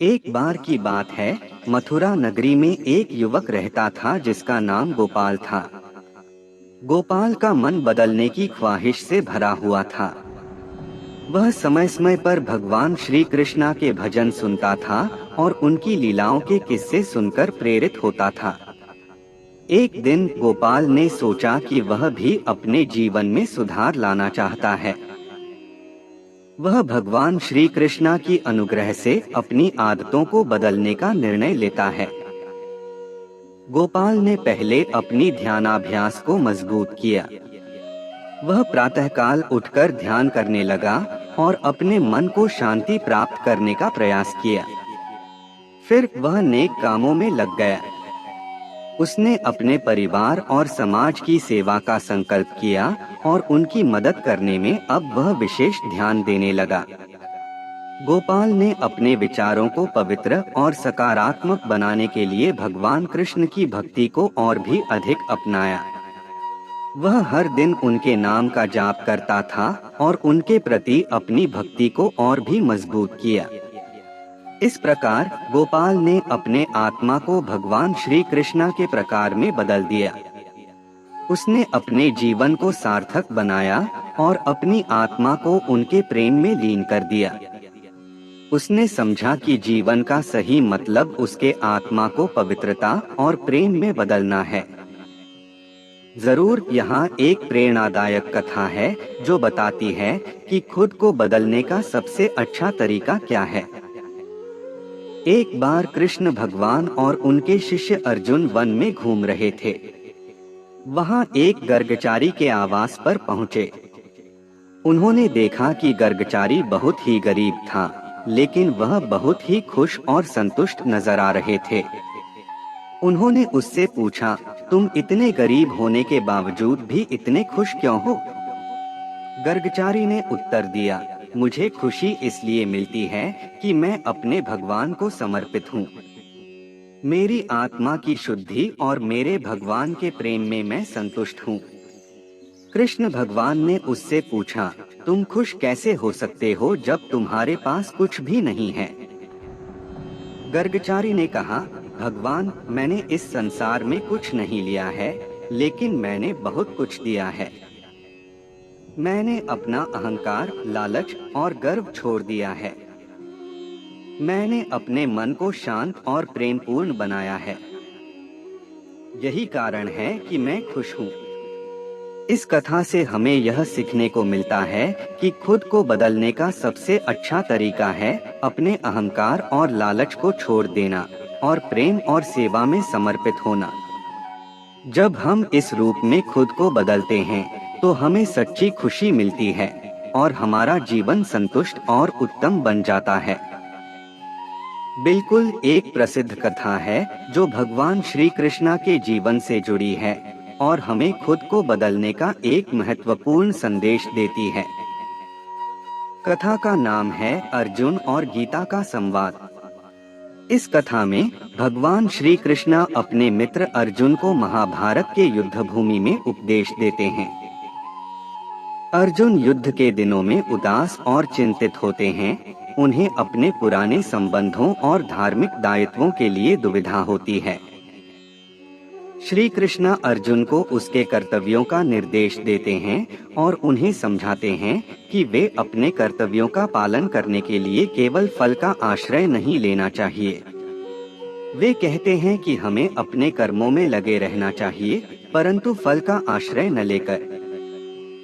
एक बार की बात है। मथुरा नगरी में एक युवक रहता था जिसका नाम गोपाल था। गोपाल का मन बदलने की ख्वाहिश से भरा हुआ था। वह समय समय पर भगवान श्री कृष्णा के भजन सुनता था और उनकी लीलाओं के किस्से सुनकर प्रेरित होता था। एक दिन गोपाल ने सोचा कि वह भी अपने जीवन में सुधार लाना चाहता है। वह भगवान श्री कृष्णा की अनुग्रह से अपनी आदतों को बदलने का निर्णय लेता है। गोपाल ने पहले अपनी ध्यानाभ्यास को मजबूत किया। वह प्रातःकाल उठकर ध्यान करने लगा और अपने मन को शांति प्राप्त करने का प्रयास किया। फिर वह नेक कामों में लग गया। उसने अपने परिवार और समाज की सेवा का संकल्प किया और उनकी मदद करने में अब वह विशेष ध्यान देने लगा। गोपाल ने अपने विचारों को पवित्र और सकारात्मक बनाने के लिए भगवान कृष्ण की भक्ति को और भी अधिक अपनाया। वह हर दिन उनके नाम का जाप करता था और उनके प्रति अपनी भक्ति को और भी मजबूत किया। इस प्रकार गोपाल ने अपने आत्मा को भगवान श्री कृष्णा के प्रकार में बदल दिया। उसने अपने जीवन को सार्थक बनाया और अपनी आत्मा को उनके प्रेम में लीन कर दिया। उसने समझा कि जीवन का सही मतलब उसके आत्मा को पवित्रता और प्रेम में बदलना है। जरूर यहाँ एक प्रेरणादायक कथा है जो बताती है कि खुद को बदलने का सबसे अच्छा तरीका क्या है। एक बार कृष्ण भगवान और उनके शिष्य अर्जुन वन में घूम रहे थे। वहाँ एक गर्गचारी के आवास पर पहुँचे। उन्होंने देखा कि गर्गचारी बहुत ही गरीब था, लेकिन वह बहुत ही खुश और संतुष्ट नजर आ रहे थे। उन्होंने उससे पूछा, तुम इतने गरीब होने के बावजूद भी इतने खुश क्यों हो? गर्गचारी ने उत्तर दिया, मुझे खुशी इसलिए मिलती है कि मैं अपने भगवान को समर्पित हूँ। मेरी आत्मा की शुद्धि और मेरे भगवान के प्रेम में मैं संतुष्ट हूँ। कृष्ण भगवान ने उससे पूछा, तुम खुश कैसे हो सकते हो जब तुम्हारे पास कुछ भी नहीं है? गर्गचारी ने कहा, भगवान, मैंने इस संसार में कुछ नहीं लिया है, लेकिन मैंने बहुत कुछ दिया है। मैंने अपना अहंकार, लालच और गर्व छोड़ दिया है। मैंने अपने मन को शांत और प्रेमपूर्ण बनाया है। यही कारण है कि मैं खुश हूँ। इस कथा से हमें यह सीखने को मिलता है कि खुद को बदलने का सबसे अच्छा तरीका है अपने अहंकार और लालच को छोड़ देना और प्रेम और सेवा में समर्पित होना। जब हम इस रूप में खुद को बदलते हैं तो हमें सच्ची खुशी मिलती है और हमारा जीवन संतुष्ट और उत्तम बन जाता है। बिल्कुल एक प्रसिद्ध कथा है जो भगवान श्री कृष्णा के जीवन से जुड़ी है और हमें खुद को बदलने का एक महत्वपूर्ण संदेश देती है। कथा का नाम है अर्जुन और गीता का संवाद। इस कथा में भगवान श्री कृष्णा अपने मित्र अर्जुन को महाभारत के युद्ध भूमि में उपदेश देते हैं। अर्जुन युद्ध के दिनों में उदास और चिंतित होते हैं। उन्हें अपने पुराने संबंधों और धार्मिक दायित्वों के लिए दुविधा होती है। श्री कृष्णा अर्जुन को उसके कर्तव्यों का निर्देश देते हैं और उन्हें समझाते हैं कि वे अपने कर्तव्यों का पालन करने के लिए केवल फल का आश्रय नहीं लेना चाहिए। वे कहते हैं कि हमें अपने कर्मों में लगे रहना चाहिए, परंतु फल का आश्रय न लेकर।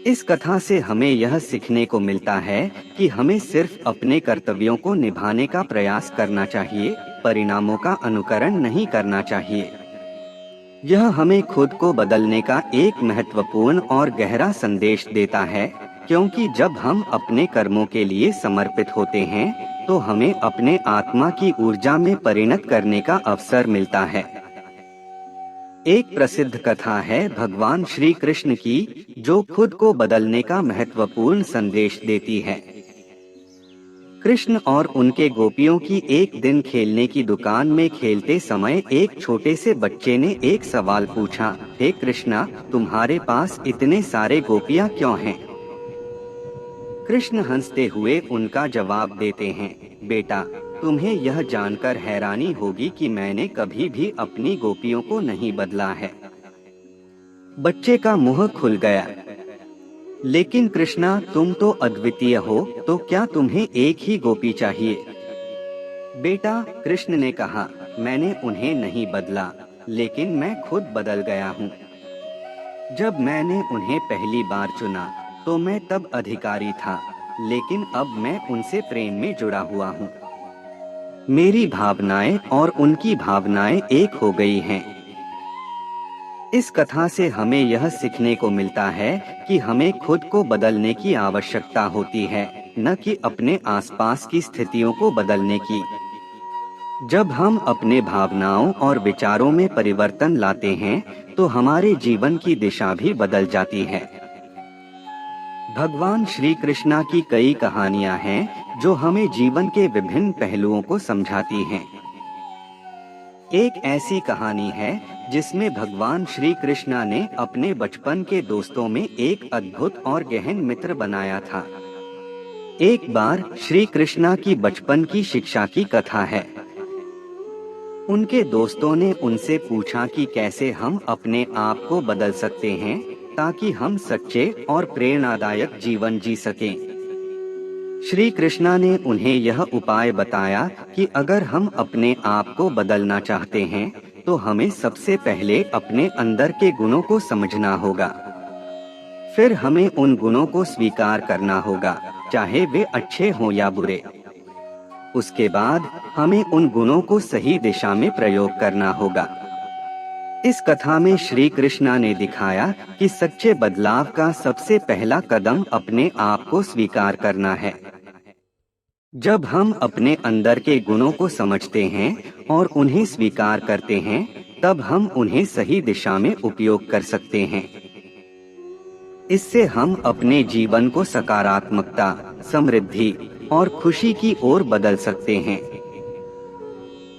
इस कथा से हमें यह सीखने को मिलता है कि हमें सिर्फ अपने कर्तव्यों को निभाने का प्रयास करना चाहिए, परिणामों का अनुकरण नहीं करना चाहिए। यह हमें खुद को बदलने का एक महत्वपूर्ण और गहरा संदेश देता है, क्योंकि जब हम अपने कर्मों के लिए समर्पित होते हैं तो हमें अपने आत्मा की ऊर्जा में परिणत करने का अवसर मिलता है। एक प्रसिद्ध कथा है भगवान श्री कृष्ण की, जो खुद को बदलने का महत्वपूर्ण संदेश देती है। कृष्ण और उनके गोपियों की एक दिन खेलने की दुकान में खेलते समय एक छोटे से बच्चे ने एक सवाल पूछा, हे कृष्णा, तुम्हारे पास इतने सारे गोपियां क्यों हैं? कृष्ण हंसते हुए उनका जवाब देते हैं, बेटा, तुम्हें यह जानकर हैरानी होगी कि मैंने कभी भी अपनी गोपियों को नहीं बदला है। बच्चे का मुंह खुल गया। लेकिन कृष्णा, तुम तो अद्वितीय हो, तो क्या तुम्हें एक ही गोपी चाहिए? बेटा, कृष्ण ने कहा, मैंने उन्हें नहीं बदला, लेकिन मैं खुद बदल गया हूँ। जब मैंने उन्हें पहली बार चुना तो मैं तब अधिकारी था, लेकिन अब मैं उनसे प्रेम में जुड़ा हुआ हूँ। मेरी भावनाएं और उनकी भावनाएं एक हो गई हैं। इस कथा से हमें यह सीखने को मिलता है कि हमें खुद को बदलने की आवश्यकता होती है, न कि अपने आसपास की स्थितियों को बदलने की। जब हम अपने भावनाओं और विचारों में परिवर्तन लाते हैं, तो हमारे जीवन की दिशा भी बदल जाती है। भगवान श्री कृष्णा की कई कहानियां हैं जो हमें जीवन के विभिन्न पहलुओं को समझाती हैं। एक ऐसी कहानी है जिसमें भगवान श्री कृष्णा ने अपने बचपन के दोस्तों में एक अद्भुत और गहन मित्र बनाया था। एक बार श्री कृष्णा की बचपन की शिक्षा की कथा है। उनके दोस्तों ने उनसे पूछा कि कैसे हम अपने आप को बदल सकते हैं ताकि हम सच्चे और प्रेरणादायक जीवन जी सकें। श्री कृष्णा ने उन्हें यह उपाय बताया कि अगर हम अपने आप को बदलना चाहते हैं, तो हमें सबसे पहले अपने अंदर के गुणों को समझना होगा। फिर हमें उन गुणों को स्वीकार करना होगा, चाहे वे अच्छे हों या बुरे। उसके बाद हमें उन गुणों को सही दिशा में प्रयोग करना होगा। इस कथा में श्री कृष्णा ने दिखाया कि सच्चे बदलाव का सबसे पहला कदम अपने आप को स्वीकार करना है। जब हम अपने अंदर के गुणों को समझते हैं और उन्हें स्वीकार करते हैं, तब हम उन्हें सही दिशा में उपयोग कर सकते हैं। इससे हम अपने जीवन को सकारात्मकता, समृद्धि और खुशी की ओर बदल सकते हैं।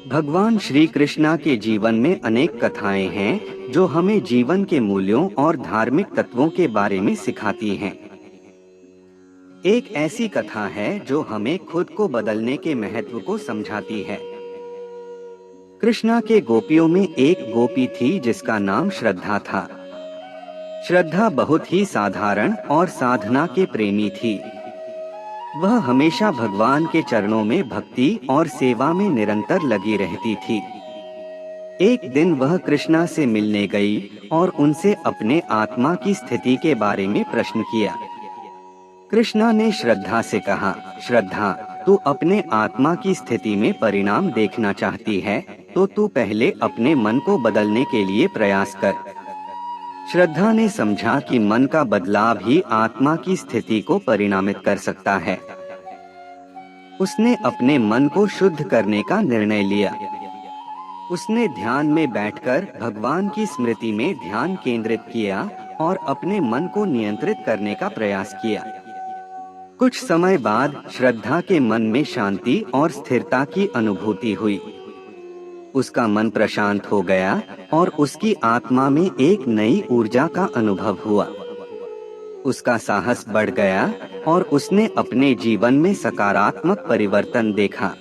भगवान श्री कृष्णा के जीवन में अनेक कथाएं हैं जो हमें जीवन के मूल्यों और धार्मिक तत्वों के बारे में सिखाती हैं। एक ऐसी कथा है जो हमें खुद को बदलने के महत्व को समझाती है। कृष्णा के गोपियों में एक गोपी थी जिसका नाम श्रद्धा था। श्रद्धा बहुत ही साधारण और साधना के प्रेमी थी। वह हमेशा भगवान के चरणों में भक्ति और सेवा में निरंतर लगी रहती थी। एक दिन वह कृष्णा से मिलने गई और उनसे अपने आत्मा की स्थिति के बारे में प्रश्न किया। कृष्णा ने श्रद्धा से कहा, श्रद्धा, तू अपने आत्मा की स्थिति में परिणाम देखना चाहती है, तो तू पहले अपने मन को बदलने के लिए प्रयास कर। श्रद्धा ने समझा कि मन का बदलाव ही आत्मा की स्थिति को परिणामित कर सकता है। उसने अपने मन को शुद्ध करने का निर्णय लिया। उसने ध्यान में बैठकर भगवान की स्मृति में ध्यान केंद्रित किया और अपने मन को नियंत्रित करने का प्रयास किया। कुछ समय बाद श्रद्धा के मन में शांति और स्थिरता की अनुभूति हुई। उसका मन प्रशांत हो गया और उसकी आत्मा में एक नई ऊर्जा का अनुभव हुआ। उसका साहस बढ़ गया और उसने अपने जीवन में सकारात्मक परिवर्तन देखा।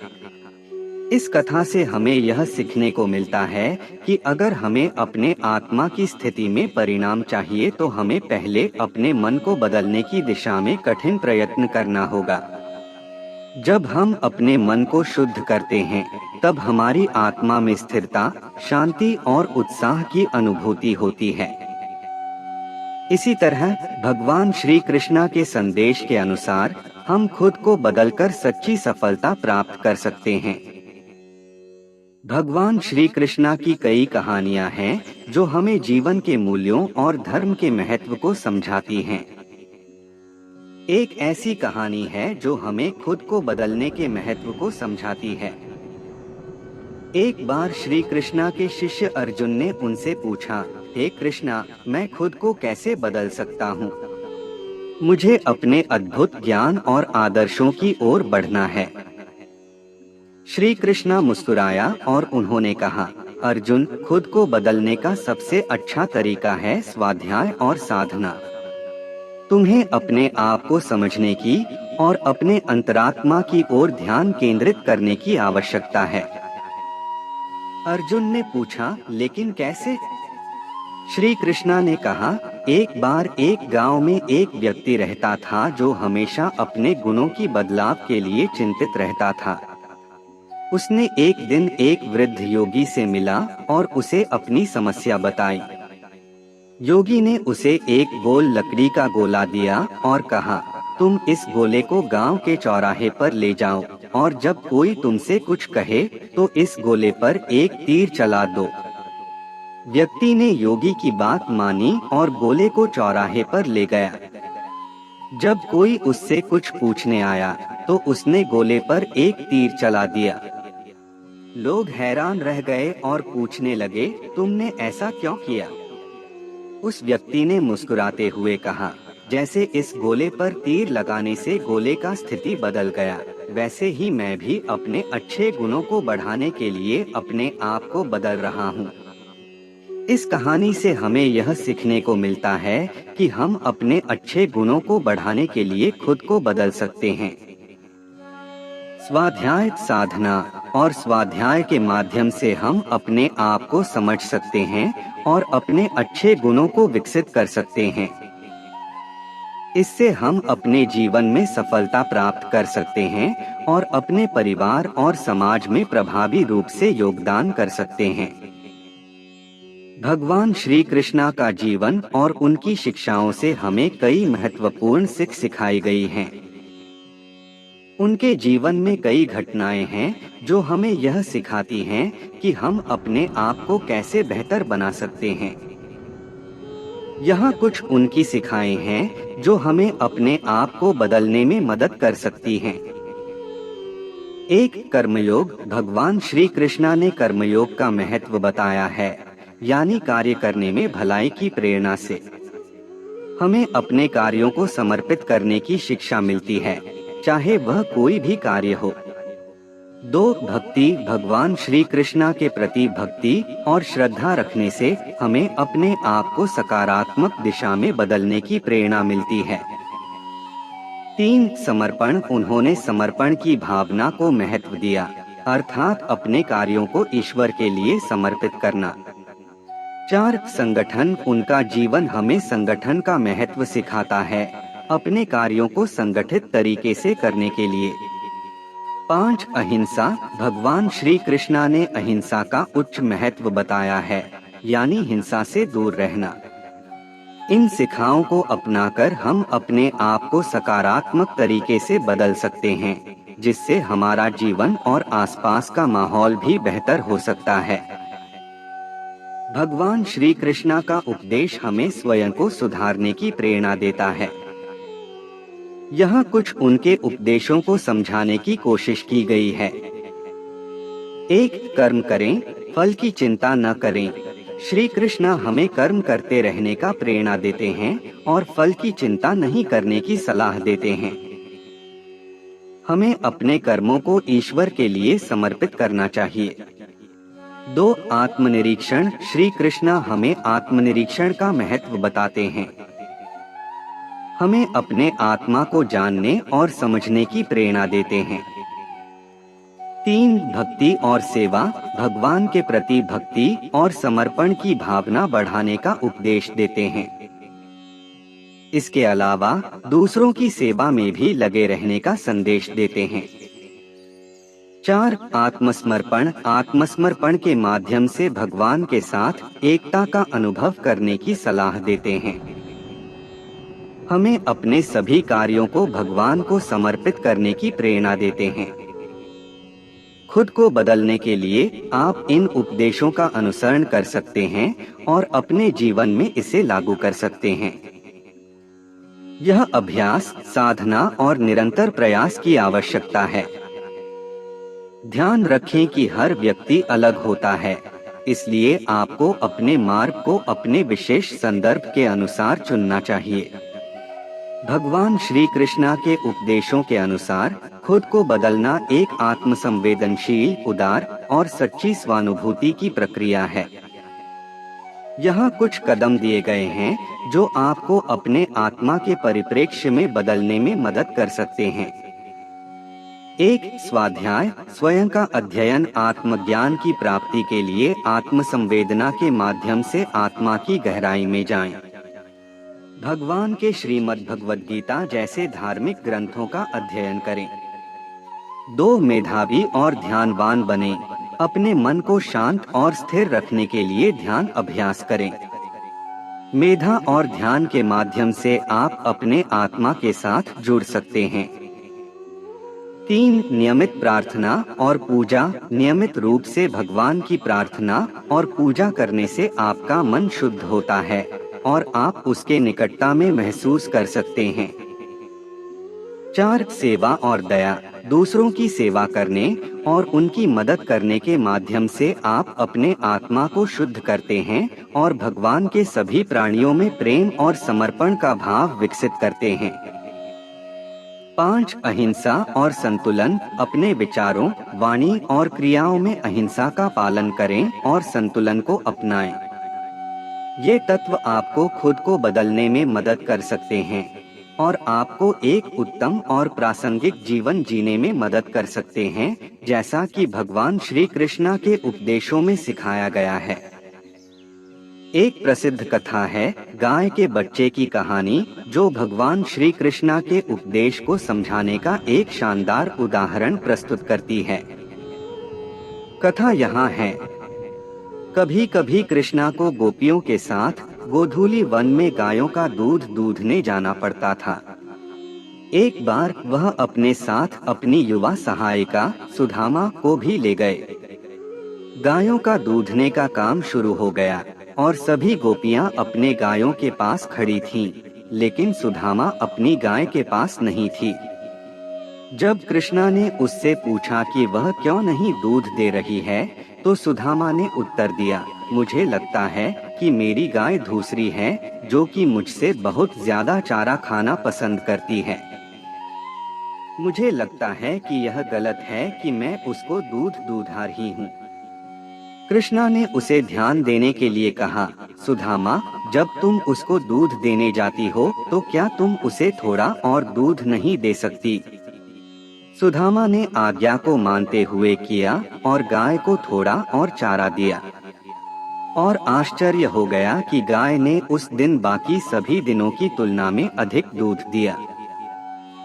इस कथा से हमें यह सीखने को मिलता है कि अगर हमें अपने आत्मा की स्थिति में परिणाम चाहिए, तो हमें पहले अपने मन को बदलने की दिशा में कठिन प्रयत्न करना होगा। जब हम अपने मन को शुद्ध करते हैं, तब हमारी आत्मा में स्थिरता, शांति और उत्साह की अनुभूति होती है। इसी तरह भगवान श्री कृष्णा के संदेश के अनुसार हम खुद को बदलकर सच्ची सफलता प्राप्त कर सकते हैं। भगवान श्री कृष्णा की कई कहानियां हैं जो हमें जीवन के मूल्यों और धर्म के महत्व को समझाती हैं। एक ऐसी कहानी है जो हमें खुद को बदलने के महत्व को समझाती है। एक बार श्री कृष्णा के शिष्य अर्जुन ने उनसे पूछा, हे कृष्णा, मैं खुद को कैसे बदल सकता हूँ? मुझे अपने अद्भुत ज्ञान और आदर्शों की ओर बढ़ना है। श्री कृष्णा मुस्कुराया और उन्होंने कहा, अर्जुन, खुद को बदलने का सबसे अच्छा तरीका है स्वाध्याय और साधना। तुम्हें अपने आप को समझने की और अपने अंतरात्मा की ओर ध्यान केंद्रित करने की आवश्यकता है। अर्जुन ने पूछा, लेकिन कैसे? श्री कृष्णा ने कहा, एक बार एक गांव में एक व्यक्ति रहता था जो हमेशा अपने गुणों की बदलाव के लिए चिंतित रहता था। उसने एक दिन एक वृद्ध योगी से मिला और उसे अपनी समस्या बताई। योगी ने उसे एक गोल लकड़ी का गोला दिया और कहा, तुम इस गोले को गांव के चौराहे पर ले जाओ और जब कोई तुमसे कुछ कहे तो इस गोले पर एक तीर चला दो। व्यक्ति ने योगी की बात मानी और गोले को चौराहे पर ले गया। जब कोई उससे कुछ पूछने आया तो उसने गोले पर एक तीर चला दिया। लोग हैरान रह गए और पूछने लगे, तुमने ऐसा क्यों किया? उस व्यक्ति ने मुस्कुराते हुए कहा, जैसे इस गोले पर तीर लगाने से गोले का स्थिति बदल गया, वैसे ही मैं भी अपने अच्छे गुणों को बढ़ाने के लिए अपने आप को बदल रहा हूँ। इस कहानी से हमें यह सीखने को मिलता है कि हम अपने अच्छे गुणों को बढ़ाने के लिए खुद को बदल सकते हैं। स्वाध्याय साधना और स्वाध्याय के माध्यम से हम अपने आप को समझ सकते हैं और अपने अच्छे गुणों को विकसित कर सकते हैं। इससे हम अपने जीवन में सफलता प्राप्त कर सकते हैं और अपने परिवार और समाज में प्रभावी रूप से योगदान कर सकते हैं। भगवान श्री कृष्णा का जीवन और उनकी शिक्षाओं से हमें कई महत्वपूर्ण सीख सिखाई गई हैं। उनके जीवन में कई घटनाएं हैं जो हमें यह सिखाती हैं कि हम अपने आप को कैसे बेहतर बना सकते हैं। यहाँ कुछ उनकी शिक्षाएं हैं जो हमें अपने आप को बदलने में मदद कर सकती हैं। एक, कर्मयोग। भगवान श्री कृष्णा ने कर्मयोग का महत्व बताया है, यानी कार्य करने में भलाई की प्रेरणा से हमें अपने कार्यों को समर्पित करने की शिक्षा मिलती है, चाहे वह कोई भी कार्य हो। 2, भक्ति। भगवान श्री कृष्णा के प्रति भक्ति और श्रद्धा रखने से हमें अपने आप को सकारात्मक दिशा में बदलने की प्रेरणा मिलती है। 3, समर्पण। उन्होंने समर्पण की भावना को महत्व दिया, अर्थात अपने कार्यों को ईश्वर के लिए समर्पित करना। 4, संगठन। उनका जीवन हमें संगठन का महत्व सिखाता है, अपने कार्यों को संगठित तरीके से करने के लिए। 5, अहिंसा। भगवान श्री कृष्णा ने अहिंसा का उच्च महत्व बताया है, यानी हिंसा से दूर रहना। इन शिक्षाओं को अपनाकर हम अपने आप को सकारात्मक तरीके से बदल सकते हैं, जिससे हमारा जीवन और आसपास का माहौल भी बेहतर हो सकता है। भगवान श्री कृष्णा का उपदेश हमें स्वयं को सुधारने की प्रेरणा देता है। यहाँ कुछ उनके उपदेशों को समझाने की कोशिश की गई है। 1, कर्म करें, फल की चिंता न करें। श्री कृष्णा हमें कर्म करते रहने का प्रेरणा देते हैं और फल की चिंता नहीं करने की सलाह देते हैं। हमें अपने कर्मों को ईश्वर के लिए समर्पित करना चाहिए। 2, आत्मनिरीक्षण। श्री कृष्णा हमें आत्मनिरीक्षण का महत्व बताते हैं। हमें अपने आत्मा को जानने और समझने की प्रेरणा देते हैं। 3, भक्ति और सेवा। भगवान के प्रति भक्ति और समर्पण की भावना बढ़ाने का उपदेश देते हैं। इसके अलावा दूसरों की सेवा में भी लगे रहने का संदेश देते हैं। 4, आत्मसमर्पण। आत्मसमर्पण के माध्यम से भगवान के साथ एकता का अनुभव करने की सलाह देते हैं। हमें अपने सभी कार्यों को भगवान को समर्पित करने की प्रेरणा देते हैं। खुद को बदलने के लिए आप इन उपदेशों का अनुसरण कर सकते हैं और अपने जीवन में इसे लागू कर सकते हैं। यह अभ्यास, साधना और निरंतर प्रयास की आवश्यकता है। ध्यान रखें कि हर व्यक्ति अलग होता है, इसलिए आपको अपने मार्ग को अपने विशेष संदर्भ के अनुसार चुनना चाहिए। भगवान श्री कृष्णा के उपदेशों के अनुसार खुद को बदलना एक आत्मसंवेदनशील, उदार और सच्ची स्वानुभूति की प्रक्रिया है। यहाँ कुछ कदम दिए गए हैं जो आपको अपने आत्मा के परिप्रेक्ष्य में बदलने में मदद कर सकते हैं। एक, स्वाध्याय, स्वयं का अध्ययन आत्मज्ञान की प्राप्ति के लिए आत्म संवेदना के माध्यम से आत्मा की गहराई में जाएं। भगवान के श्रीमद् भगवद गीता जैसे धार्मिक ग्रंथों का अध्ययन करें। 2, मेधावी और ध्यानवान बने। अपने मन को शांत और स्थिर रखने के लिए ध्यान अभ्यास करें। मेधा और ध्यान के माध्यम से आप अपने आत्मा के साथ जुड़ सकते हैं। 3, नियमित प्रार्थना और पूजा। नियमित रूप से भगवान की प्रार्थना और पूजा करने से आपका मन शुद्ध होता है और आप उसके निकटता में महसूस कर सकते हैं। 4, सेवा और दया। दूसरों की सेवा करने और उनकी मदद करने के माध्यम से आप अपने आत्मा को शुद्ध करते हैं और भगवान के सभी प्राणियों में प्रेम और समर्पण का भाव विकसित करते हैं। 5, अहिंसा और संतुलन। अपने विचारों, वाणी और क्रियाओं में अहिंसा का पालन करें और संतुलन को अपनाएं। ये तत्व आपको खुद को बदलने में मदद कर सकते हैं और आपको एक उत्तम और प्रासंगिक जीवन जीने में मदद कर सकते हैं, जैसा कि भगवान श्री कृष्णा के उपदेशों में सिखाया गया है। एक प्रसिद्ध कथा है गाय के बच्चे की कहानी, जो भगवान श्री कृष्णा के उपदेश को समझाने का एक शानदार उदाहरण प्रस्तुत करती है। कथा यहाँ है। कभी कभी कृष्णा को गोपियों के साथ गोधूली वन में गायों का दूध दूधने जाना पड़ता था। एक बार वह अपने साथ अपनी युवा सहायिका सुदामा को भी ले गए। गायों का दूधने का काम शुरू हो गया और सभी गोपियां अपने गायों के पास खड़ी थीं, लेकिन सुदामा अपनी गाय के पास नहीं थी। जब कृष्णा ने उससे पूछा कि वह क्यों नहीं दूध दे रही है, तो सुदामा ने उत्तर दिया, मुझे लगता है कि मेरी गाय दूसरी है, जो कि मुझसे बहुत ज्यादा चारा खाना पसंद करती है। मुझे लगता है कि यह गलत है कि मैं उसको दूध दूधा रही हूँ। कृष्णा ने उसे ध्यान देने के लिए कहा, सुदामा, जब तुम उसको दूध देने जाती हो तो क्या तुम उसे थोड़ा और दूध नहीं दे सकती? सुदामा ने आज्ञा को मानते हुए किया और गाय को थोड़ा और चारा दिया। और आश्चर्य हो गया कि गाय ने उस दिन बाकी सभी दिनों की तुलना में अधिक दूध दिया।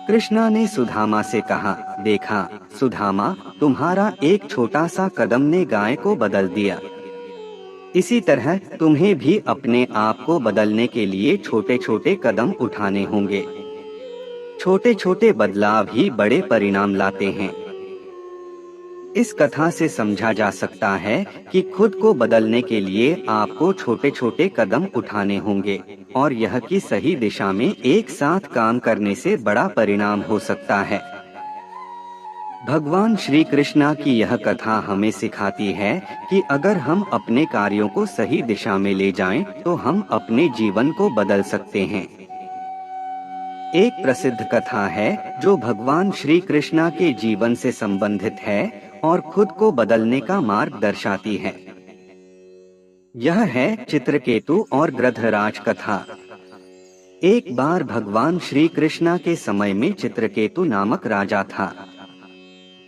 कृष्णा ने सुदामा से कहा, देखा सुदामा, तुम्हारा एक छोटा सा कदम ने गाय को बदल दिया। इसी तरह तुम्हें भी अपने आप को बदलने के लिए छोटे छोटे कदम उठाने होंगे। छोटे छोटे बदलाव ही बड़े परिणाम लाते हैं। इस कथा से समझा जा सकता है कि खुद को बदलने के लिए आपको छोटे छोटे कदम उठाने होंगे और यह कि सही दिशा में एक साथ काम करने से बड़ा परिणाम हो सकता है। भगवान श्री कृष्णा की यह कथा हमें सिखाती है कि अगर हम अपने कार्यों को सही दिशा में ले जाएं, तो हम अपने जीवन को बदल सकते हैं। एक प्रसिद्ध कथा है जो भगवान श्री कृष्णा के जीवन से संबंधित है और खुद को बदलने का मार्ग दर्शाती है। यह है चित्रकेतु और गृध्रराज कथा। एक बार भगवान श्री कृष्णा के समय में चित्रकेतु नामक राजा था।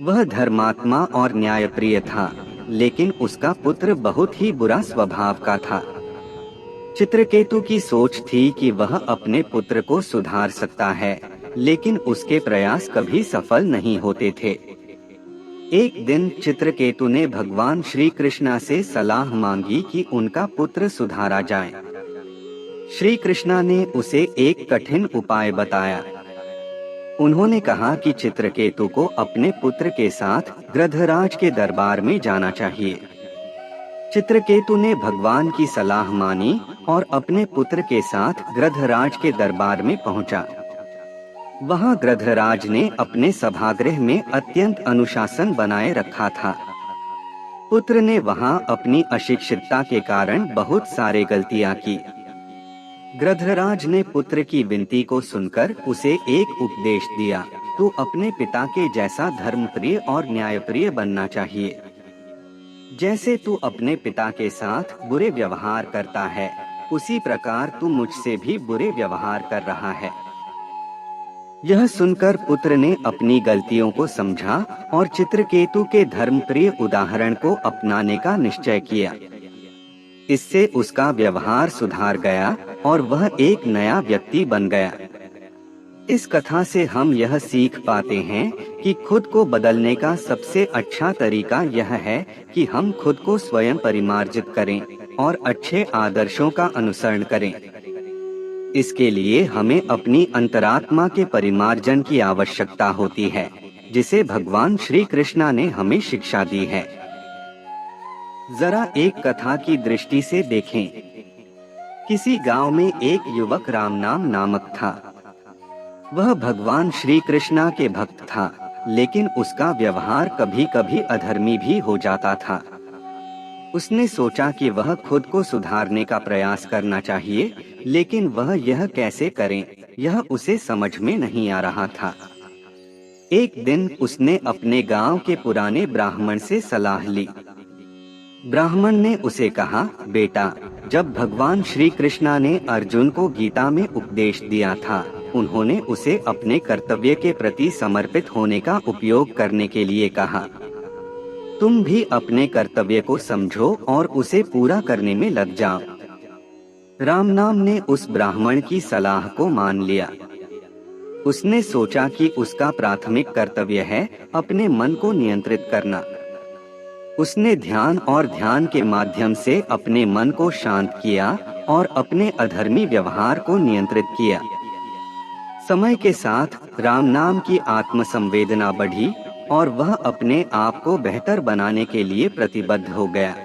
वह धर्मात्मा और न्यायप्रिय था, लेकिन उसका पुत्र बहुत ही बुरा स्वभाव का था। चित्रकेतु की सोच थी कि वह अपने पुत्र को सुधार सकता है, लेकिन उसके प्रयास कभी सफल नहीं होते थे। एक दिन चित्रकेतु ने भगवान श्री कृष्णा से सलाह मांगी कि उनका पुत्र सुधारा जाए। श्री कृष्णा ने उसे एक कठिन उपाय बताया। उन्होंने कहा कि चित्रकेतु को अपने पुत्र के साथ गृध्रराज के दरबार में जाना चाहिए। चित्रकेतु ने भगवान की सलाह मानी और अपने पुत्र के साथ गृध्रराज के दरबार में पहुंचा। वहां गृध्रराज ने अपने सभागृह में अत्यंत अनुशासन बनाए रखा था। पुत्र ने वहां अपनी अशिक्षितता के कारण बहुत सारे गलतियां की। गृध्रराज ने पुत्र की विनती को सुनकर उसे एक उपदेश दिया, तू अपने पिता के जैसा धर्मप्रिय और न्यायप्रिय बनना चाहिए। जैसे तू अपने पिता के साथ बुरे व्यवहार करता है, उसी प्रकार तू मुझसे भी बुरे व्यवहार कर रहा है। यह सुनकर पुत्र ने अपनी गलतियों को समझा और चित्रकेतु के धर्मप्रिय उदाहरण को अपनाने का निश्चय किया। इससे उसका व्यवहार सुधार गया और वह एक नया व्यक्ति बन गया। इस कथा से हम यह सीख पाते हैं कि खुद को बदलने का सबसे अच्छा तरीका यह है कि हम खुद को स्वयं परिमार्जित करें और अच्छे आदर्शों का अनुसरण करें। इसके लिए हमें अपनी अंतरात्मा के परिमार्जन की आवश्यकता होती है, जिसे भगवान श्री कृष्णा ने हमें शिक्षा दी है। जरा एक कथा की दृष्टि से देखें। किसी गांव में एक युवक रामनाम नामक था। वह भगवान श्री कृष्णा के भक्त था, लेकिन उसका व्यवहार कभी कभी अधर्मी भी हो जाता था। उसने सोचा कि वह खुद को सुधारने का प्रयास करना चाहिए, लेकिन वह यह कैसे करें, यह उसे समझ में नहीं आ रहा था। एक दिन उसने अपने गांव के पुराने ब्राह्मण से सलाह ली। ब्राह्मण ने उसे कहा, बेटा, जब भगवान श्री कृष्णा ने अर्जुन को गीता में उपदेश दिया था, उन्होंने उसे अपने कर्तव्य के प्रति समर्पित होने का उपयोग करने के लिए कहा। तुम भी अपने कर्तव्य को समझो और उसे पूरा करने में लग जाओ। रामनाम ने उस ब्राह्मण की सलाह को मान लिया। उसने सोचा कि उसका प्राथमिक कर्तव्य है अपने मन को नियंत्रित करना। उसने ध्यान और ध्यान के माध्यम से अपने मन को शांत किया और अपने अधर्मी व्यवहार को नियंत्रित किया। समय के साथ रामनाम की आत्मसंवेदना बढ़ी और वह अपने आप को बेहतर बनाने के लिए प्रतिबद्ध हो गया।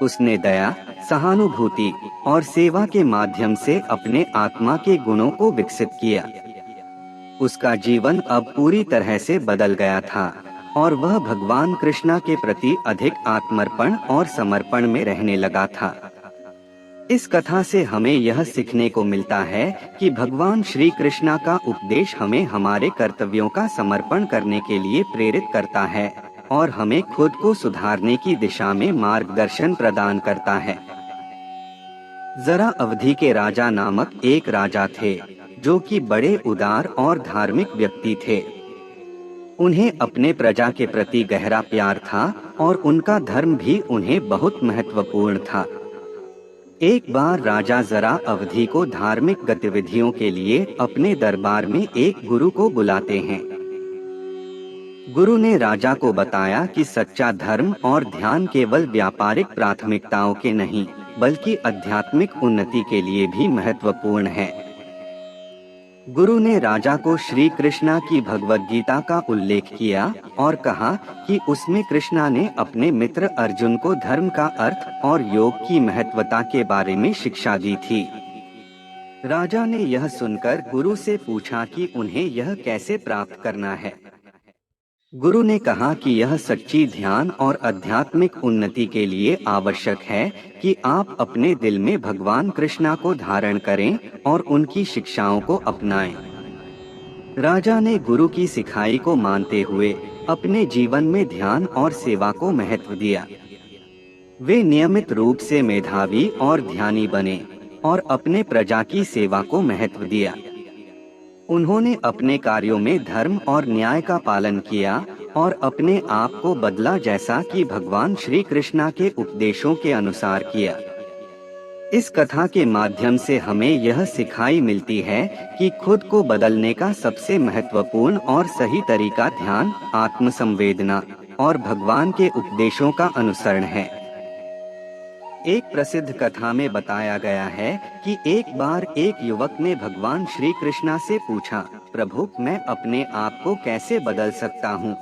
उसने दया, सहानुभूति और सेवा के माध्यम से अपने आत्मा के गुणों को विकसित किया। उसका जीवन अब पूरी तरह से बदल गया था और वह भगवान कृष्णा के प्रति अधिक आत्मर्पण और समर्पण में रहने लगा था। इस कथा से हमें यह सीखने को मिलता है कि भगवान श्री कृष्णा का उपदेश हमें हमारे कर्तव्यों का समर्पण करने के लिए प्रेरित करता है और हमें खुद को सुधारने की दिशा में मार्गदर्शन प्रदान करता है। जरा अवधि के राजा नामक एक राजा थे, जो कि बड़े उदार और धार्मिक व्यक्ति थे। उन्हें अपने प्रजा के प्रति गहरा प्यार था और उनका धर्म भी उन्हें बहुत महत्वपूर्ण था। एक बार राजा जरा अवधि को धार्मिक गतिविधियों के लिए अपने दरबार में एक गुरु को बुलाते हैं। गुरु ने राजा को बताया कि सच्चा धर्म और ध्यान केवल व्यापारिक प्राथमिकताओं के नहीं, बल्कि आध्यात्मिक उन्नति के लिए भी महत्वपूर्ण है। गुरु ने राजा को श्री कृष्णा की भगवद गीता का उल्लेख किया और कहा कि उसमें कृष्णा ने अपने मित्र अर्जुन को धर्म का अर्थ और योग की महत्वता के बारे में शिक्षा दी थी। राजा ने यह सुनकर गुरु से पूछा कि उन्हें यह कैसे प्राप्त करना है। गुरु ने कहा कि यह सच्ची ध्यान और आध्यात्मिक उन्नति के लिए आवश्यक है कि आप अपने दिल में भगवान कृष्णा को धारण करें और उनकी शिक्षाओं को अपनाएं। राजा ने गुरु की सिखाई को मानते हुए अपने जीवन में ध्यान और सेवा को महत्व दिया। वे नियमित रूप से मेधावी और ध्यानी बने और अपने प्रजा की सेवा को महत्व दिया। उन्होंने अपने कार्यों में धर्म और न्याय का पालन किया और अपने आप को बदला, जैसा कि भगवान श्री कृष्णा के उपदेशों के अनुसार किया। इस कथा के माध्यम से हमें यह सिखाई मिलती है कि खुद को बदलने का सबसे महत्वपूर्ण और सही तरीका ध्यान, आत्मसंवेदना और भगवान के उपदेशों का अनुसरण है। एक प्रसिद्ध कथा में बताया गया है कि एक बार एक युवक ने भगवान श्री कृष्णा से पूछा, प्रभु, मैं अपने आप को कैसे बदल सकता हूँ?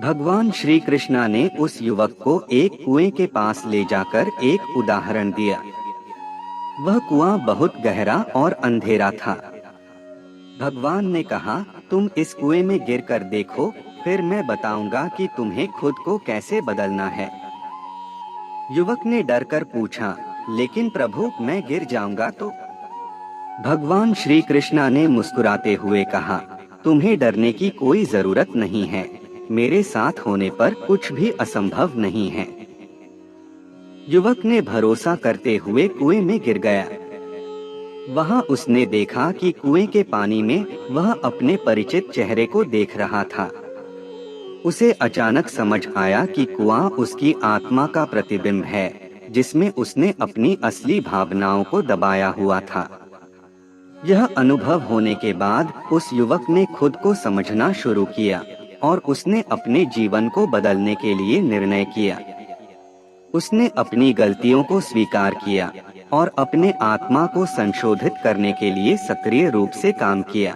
भगवान श्री कृष्णा ने उस युवक को एक कुएं के पास ले जाकर एक उदाहरण दिया। वह कुआं बहुत गहरा और अंधेरा था। भगवान ने कहा, तुम इस कुएं में गिरकर देखो, फिर मैं बताऊंगा कि तुम्हें खुद को कैसे बदलना है। युवक ने डरकर पूछा, लेकिन प्रभु, मैं गिर जाऊंगा तो? भगवान श्री कृष्णा ने मुस्कुराते हुए कहा, तुम्हें डरने की कोई जरूरत नहीं है। मेरे साथ होने पर कुछ भी असंभव नहीं है। युवक ने भरोसा करते हुए कुएं में गिर गया। वहां उसने देखा कि कुएं के पानी में वह अपने परिचित चेहरे को देख रहा था। उसे अचानक समझ आया कि कुआं उसकी आत्मा का प्रतिबिंब है, जिसमें उसने अपनी असली भावनाओं को दबाया हुआ था। यह अनुभव होने के बाद उस युवक ने खुद को समझना शुरू किया और उसने अपने जीवन को बदलने के लिए निर्णय किया। उसने अपनी गलतियों को स्वीकार किया और अपने आत्मा को संशोधित करने के लिए सक्रिय रूप से काम किया।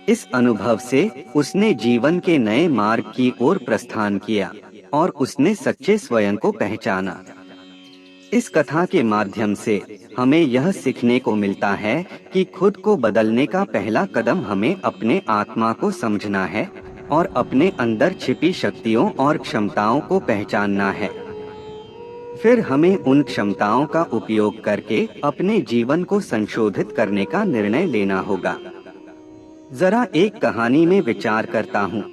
इस अनुभव से उसने जीवन के नए मार्ग की ओर प्रस्थान किया और उसने सच्चे स्वयं को पहचाना। इस कथा के माध्यम से हमें यह सीखने को मिलता है कि खुद को बदलने का पहला कदम हमें अपने आत्मा को समझना है और अपने अंदर छिपी शक्तियों और क्षमताओं को पहचानना है। फिर हमें उन क्षमताओं का उपयोग करके अपने जीवन को संशोधित करने का निर्णय लेना होगा। जरा एक कहानी में विचार करता हूँ।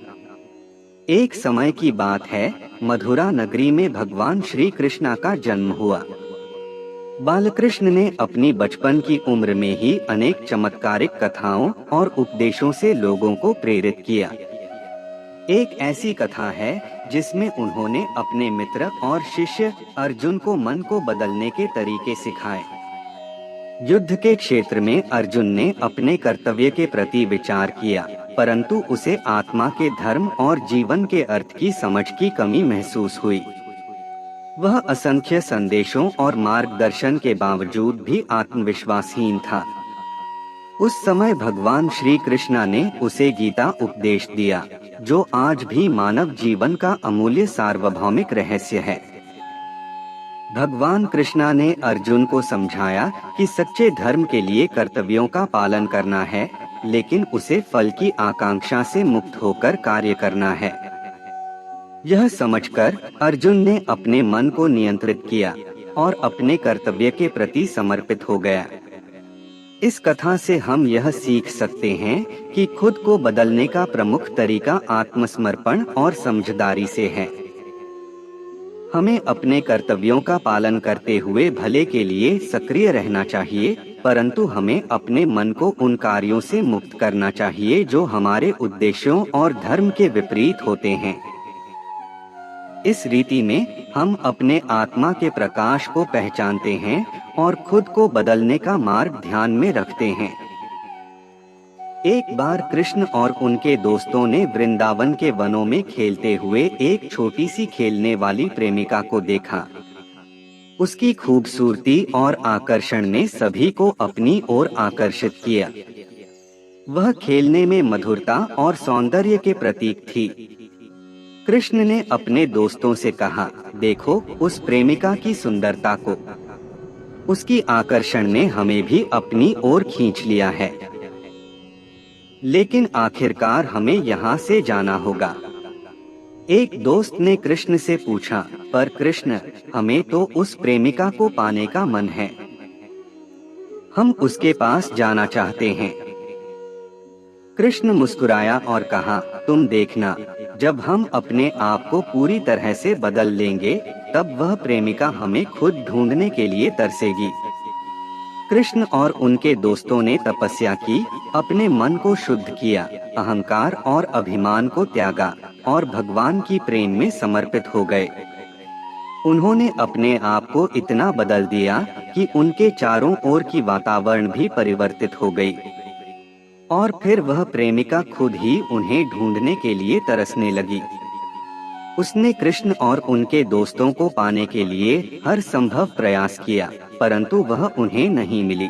एक समय की बात है, मथुरा नगरी में भगवान श्री कृष्ण का जन्म हुआ। बालकृष्ण ने अपनी बचपन की उम्र में ही अनेक चमत्कारिक कथाओं और उपदेशों से लोगों को प्रेरित किया। एक ऐसी कथा है जिसमें उन्होंने अपने मित्र और शिष्य अर्जुन को मन को बदलने के तरीके सिखाए। युद्ध के क्षेत्र में अर्जुन ने अपने कर्तव्य के प्रति विचार किया, परंतु उसे आत्मा के धर्म और जीवन के अर्थ की समझ की कमी महसूस हुई। वह असंख्य संदेशों और मार्गदर्शन के बावजूद भी आत्मविश्वासहीन था। उस समय भगवान श्री कृष्ण ने उसे गीता उपदेश दिया, जो आज भी मानव जीवन का अमूल्य सार्वभौमिक रहस्य है। भगवान कृष्ण ने अर्जुन को समझाया कि सच्चे धर्म के लिए कर्तव्यों का पालन करना है, लेकिन उसे फल की आकांक्षा से मुक्त होकर कार्य करना है। यह समझकर अर्जुन ने अपने मन को नियंत्रित किया और अपने कर्तव्य के प्रति समर्पित हो गया। इस कथा से हम यह सीख सकते हैं कि खुद को बदलने का प्रमुख तरीका आत्मसमर्पण और समझदारी से है। हमें अपने कर्तव्यों का पालन करते हुए भले के लिए सक्रिय रहना चाहिए, परंतु हमें अपने मन को उन कार्यों से मुक्त करना चाहिए जो हमारे उद्देश्यों और धर्म के विपरीत होते हैं। इस रीति में हम अपने आत्मा के प्रकाश को पहचानते हैं और खुद को बदलने का मार्ग ध्यान में रखते हैं। एक बार कृष्ण और उनके दोस्तों ने वृंदावन के वनों में खेलते हुए एक छोटी सी खेलने वाली प्रेमिका को देखा। उसकी खूबसूरती और आकर्षण ने सभी को अपनी ओर आकर्षित किया। वह खेलने में मधुरता और सौंदर्य के प्रतीक थी। कृष्ण ने अपने दोस्तों से कहा, देखो उस प्रेमिका की सुंदरता को। उसकी आकर्षण ने हमें भी अपनी ओर खींच लिया है। लेकिन आखिरकार हमें यहाँ से जाना होगा। एक दोस्त ने कृष्ण से पूछा, पर कृष्ण, हमें तो उस प्रेमिका को पाने का मन है। हम उसके पास जाना चाहते हैं। कृष्ण मुस्कुराया और कहा, तुम देखना, जब हम अपने आप को पूरी तरह से बदल लेंगे, तब वह प्रेमिका हमें खुद ढूंढने के लिए तरसेगी। कृष्ण और उनके दोस्तों ने तपस्या की, अपने मन को शुद्ध किया, अहंकार और अभिमान को त्यागा और भगवान की प्रेम में समर्पित हो गए। उन्होंने अपने आप को इतना बदल दिया कि उनके चारों ओर की वातावरण भी परिवर्तित हो गई। और फिर वह प्रेमिका खुद ही उन्हें ढूंढने के लिए तरसने लगी। उसने कृष्ण और उनके दोस्तों को पाने के लिए हर संभव प्रयास किया, परंतु वह उन्हें नहीं मिली।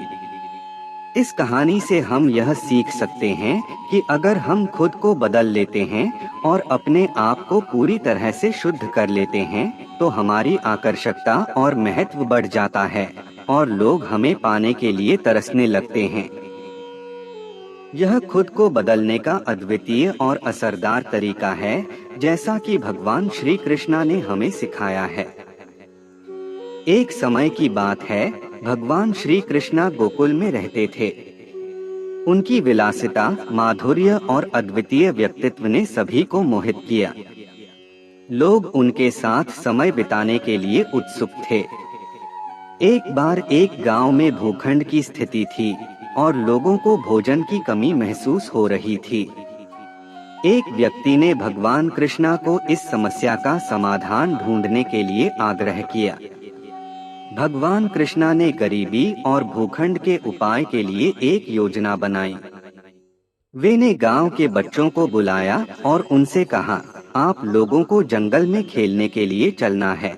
इस कहानी से हम यह सीख सकते हैं कि अगर हम खुद को बदल लेते हैं और अपने आप को पूरी तरह से शुद्ध कर लेते हैं, तो हमारी आकर्षकता और महत्व बढ़ जाता है और लोग हमें पाने के लिए तरसने लगते हैं। यह खुद को बदलने का अद्वितीय और असरदार तरीका है, जैसा कि भगवान श्री कृष्ण ने हमें सिखाया है। एक समय की बात है, भगवान श्री कृष्ण गोकुल में रहते थे। उनकी विलासिता, माधुर्य और अद्वितीय व्यक्तित्व ने सभी को मोहित किया। लोग उनके साथ समय बिताने के लिए उत्सुक थे। एक बार एक गांव में भूखंड की स्थिति थी और लोगों को भोजन की कमी महसूस हो रही थी। एक व्यक्ति ने भगवान कृष्णा को इस समस्या का समाधान ढूंढने के लिए आग्रह किया। भगवान कृष्णा ने गरीबी और भूखंड के उपाय के लिए एक योजना बनाई। वे ने गांव के बच्चों को बुलाया और उनसे कहा, आप लोगों को जंगल में खेलने के लिए चलना है।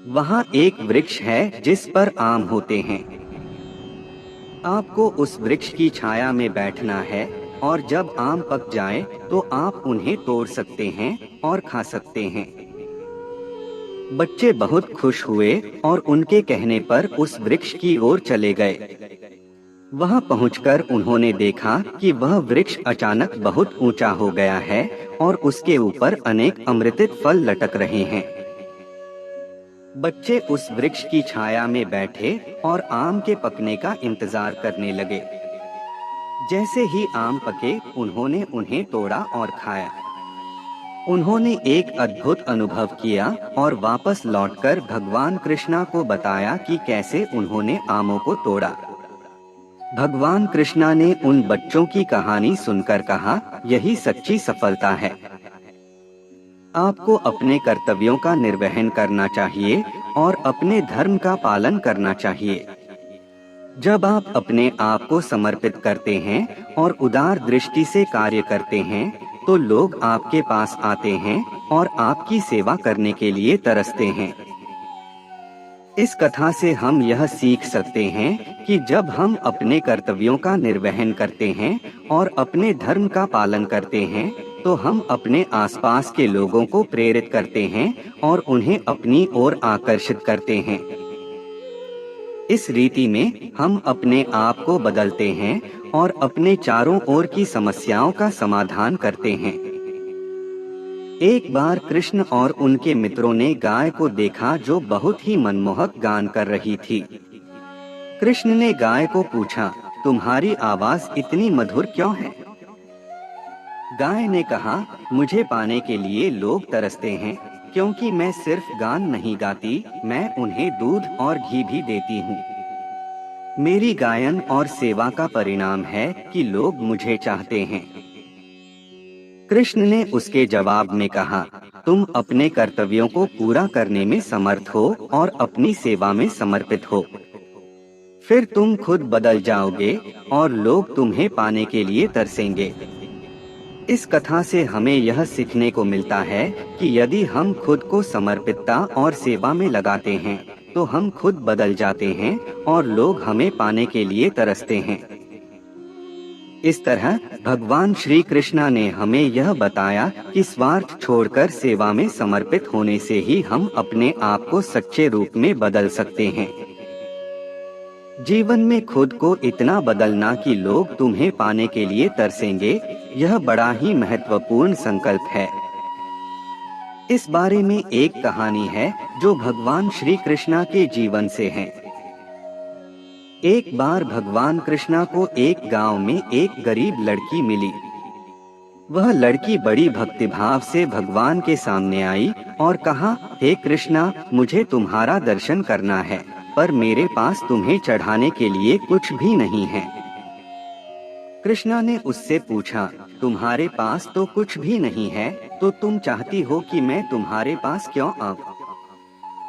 वहाँ एक वृक्ष है जिस पर आम होते हैं। आपको उस वृक्ष की छाया में बैठना है और जब आम पक जाएं, तो आप उन्हें तोड़ सकते हैं और खा सकते हैं। बच्चे बहुत खुश हुए और उनके कहने पर उस वृक्ष की ओर चले गए। वहां पहुंचकर उन्होंने देखा कि वह वृक्ष अचानक बहुत ऊंचा हो गया है और उसके ऊपर अनेक अमृतित फल लटक रहे हैं। बच्चे उस वृक्ष की छाया में बैठे और आम के पकने का इंतजार करने लगे। जैसे ही आम पके, उन्होंने उन्हें तोड़ा और खाया। उन्होंने एक अद्भुत अनुभव किया और वापस लौटकर भगवान कृष्णा को बताया कि कैसे उन्होंने आमों को तोड़ा। भगवान कृष्णा ने उन बच्चों की कहानी सुनकर कहा, यही सच्ची सफलता है। आपको अपने कर्तव्यों का निर्वहन करना चाहिए और अपने धर्म का पालन करना चाहिए। जब आप अपने आप को समर्पित करते हैं और उदार दृष्टि से कार्य करते हैं, तो लोग आपके पास आते हैं और आपकी सेवा करने के लिए तरसते हैं। इस कथा से हम यह सीख सकते हैं कि जब हम अपने कर्तव्यों का निर्वहन करते हैं और अपने धर्म का पालन करते हैं, तो हम अपने आसपास के लोगों को प्रेरित करते हैं और उन्हें अपनी ओर आकर्षित करते हैं। इस रीति में हम अपने आप को बदलते हैं और अपने चारों ओर की समस्याओं का समाधान करते हैं। एक बार कृष्ण और उनके मित्रों ने गाय को देखा जो बहुत ही मनमोहक गान कर रही थी। कृष्ण ने गाय को पूछा, तुम्हारी आवाज इतनी मधुर क्यों है? गाय ने कहा, मुझे पाने के लिए लोग तरसते हैं, क्योंकि मैं सिर्फ गान नहीं गाती, मैं उन्हें दूध और घी भी देती हूँ। मेरी गायन और सेवा का परिणाम है कि लोग मुझे चाहते हैं। कृष्ण ने उसके जवाब में कहा, तुम अपने कर्तव्यों को पूरा करने में समर्थ हो और अपनी सेवा में समर्पित हो। फिर तुम खुद बदल जाओगे और लोग तुम्हें पाने के लिए तरसेंगे। इस कथा से हमें यह सीखने को मिलता है कि यदि हम खुद को समर्पितता और सेवा में लगाते हैं, तो हम खुद बदल जाते हैं और लोग हमें पाने के लिए तरसते हैं। इस तरह भगवान श्री कृष्णा ने हमें यह बताया कि स्वार्थ छोड़कर सेवा में समर्पित होने से ही हम अपने आप को सच्चे रूप में बदल सकते हैं। जीवन में खुद को इतना बदलना कि लोग तुम्हें पाने के लिए तरसेंगे, यह बड़ा ही महत्वपूर्ण संकल्प है। इस बारे में एक कहानी है जो भगवान श्री कृष्णा के जीवन से है। एक बार भगवान कृष्णा को एक गांव में एक गरीब लड़की मिली। वह लड़की बड़ी भक्तिभाव से भगवान के सामने आई और कहा, हे कृष्णा, मुझे तुम्हारा दर्शन करना है, पर मेरे पास तुम्हें चढ़ाने के लिए कुछ भी नहीं है। कृष्णा ने उससे पूछा, तुम्हारे पास तो कुछ भी नहीं है, तो तुम चाहती हो कि मैं तुम्हारे पास क्यों आऊं?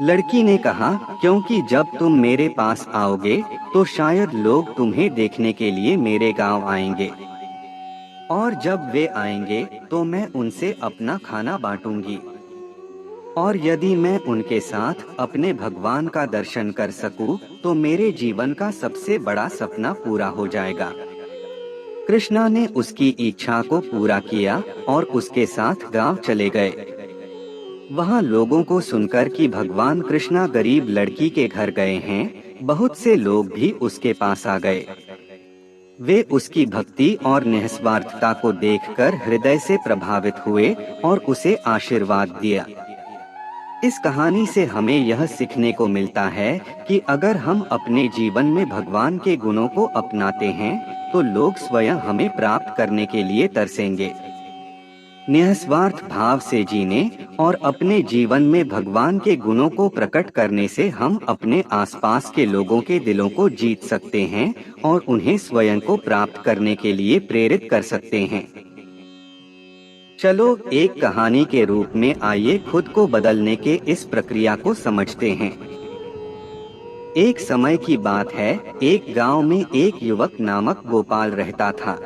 लड़की ने कहा, क्योंकि जब तुम मेरे पास आओगे तो शायद लोग तुम्हें देखने के लिए मेरे गांव आएंगे, और जब वे आएंगे तो मैं उनसे अपना खाना बांटूंगी, और यदि मैं उनके साथ अपने भगवान का दर्शन कर सकूं, तो मेरे जीवन का सबसे बड़ा सपना पूरा हो जाएगा। कृष्णा ने उसकी इच्छा को पूरा किया और उसके साथ गांव चले गए। वहां लोगों को सुनकर कि भगवान कृष्णा गरीब लड़की के घर गए हैं, बहुत से लोग भी उसके पास आ गए। वे उसकी भक्ति और निस्वार्थता को देखकर हृदय से प्रभावित हुए और उसे आशीर्वाद दिया। इस कहानी से हमें यह सीखने को मिलता है कि अगर हम अपने जीवन में भगवान के गुणों को अपनाते हैं तो लोग स्वयं हमें प्राप्त करने के लिए तरसेंगे। निस्वार्थ भाव से जीने और अपने जीवन में भगवान के गुणों को प्रकट करने से हम अपने आसपास के लोगों के दिलों को जीत सकते हैं और उन्हें स्वयं को प्राप्त करने के लिए प्रेरित कर सकते हैं। चलो एक कहानी के रूप में आइए खुद को बदलने के इस प्रक्रिया को समझते हैं। एक समय की बात है, एक गांव में एक युवक नामक गोपाल रहता था।